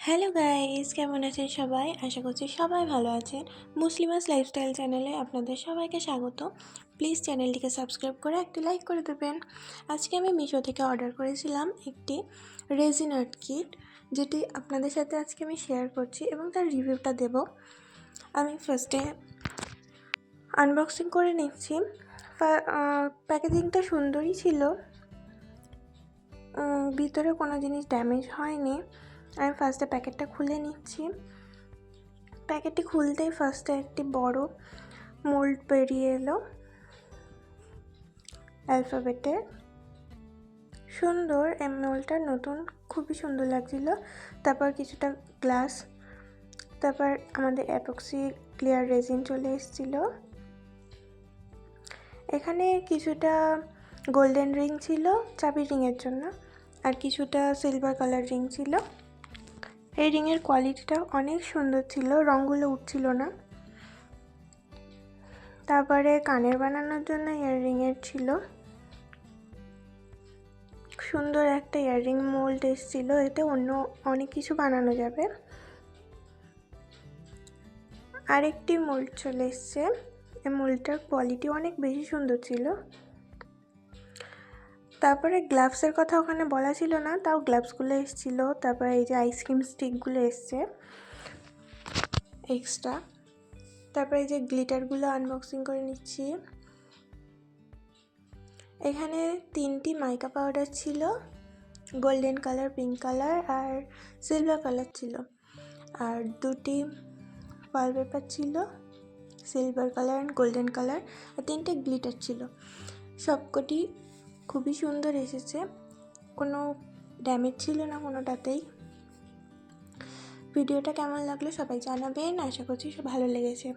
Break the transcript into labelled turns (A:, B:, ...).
A: Hello guys, কেমন আছেন সবাই? আশা করছি সবাই ভালো আছেন। মুসলিমাস লাইফস্টাইল চ্যানেলে আপনাদের সবাইকে স্বাগত। প্লিজ চ্যানেলটিকে সাবস্ক্রাইব করে একটি লাইক করে দেবেন। আজকে আমি মিশো থেকে অর্ডার করেছিলাম একটি রেজিন আর্ট কিট, যেটি আপনাদের সাথে আজকে আমি শেয়ার করছি এবং তার রিভিউটা দেব। আমি ফার্স্টে আনবক্সিং করে নিচ্ছি। প্যাকেজিংটা সুন্দরই ছিল, ভিতরে কোনো জিনিস ড্যামেজ হয়নি। আমি ফার্স্টে প্যাকেটটা খুলে নিচ্ছি। প্যাকেটটি খুলতেই ফার্স্টে একটি বড় মোল্ড বেরিয়ে এলো অ্যালফাবেটের। সুন্দর, এই মোল্ডটা নতুন, খুবই সুন্দর লাগছিল। তারপর কিছুটা গ্লাস, তারপর আমাদের অ্যাপক্সি ক্লিয়ার রেজিন চলে এসেছিল। এখানে কিছুটা গোল্ডেন রিং ছিল চাবি রিংয়ের জন্য, আর কিছুটা সিলভার কালার রিং ছিল। এই রিংয়ের কোয়ালিটিটা অনেক সুন্দর ছিল, রঙগুলো উঠছিল না। তারপরে কানের বানানোর জন্য ইয়াররিংয়ের ছিল, সুন্দর একটা ইয়াররিং মোল্ড এসেছিল। এতে অন্য অনেক কিছু বানানো যাবে। আরেকটি মোল্ড চলে এসছে, এই মোল্ডটার কোয়ালিটি অনেক বেশি সুন্দর ছিল। তারপরে গ্লাভসের কথা ওখানে বলা ছিল না, তাও গ্লাভসগুলো এসেছিল। তারপরে এই যে আইসক্রিম স্টিকগুলো এসছে এক্সট্রা। তারপরে এই যে গ্লিটারগুলো আনবক্সিং করে নিচ্ছি। এখানে 3টি মাইকা পাউডার ছিল, গোল্ডেন কালার, পিঙ্ক কালার আর সিলভার কালার ছিল। আর 2টি ফয়েল পেপার ছিল, silver colour and golden colour. আর 3টে গ্লিটার ছিল। সবকটি খুবই সুন্দর এসেছে, কোনো ড্যামেজ ছিল না কোনোটাতেই। ভিডিওটা কেমন লাগলো সবাই জানাবেন, আশা করছি ভালো লেগেছে।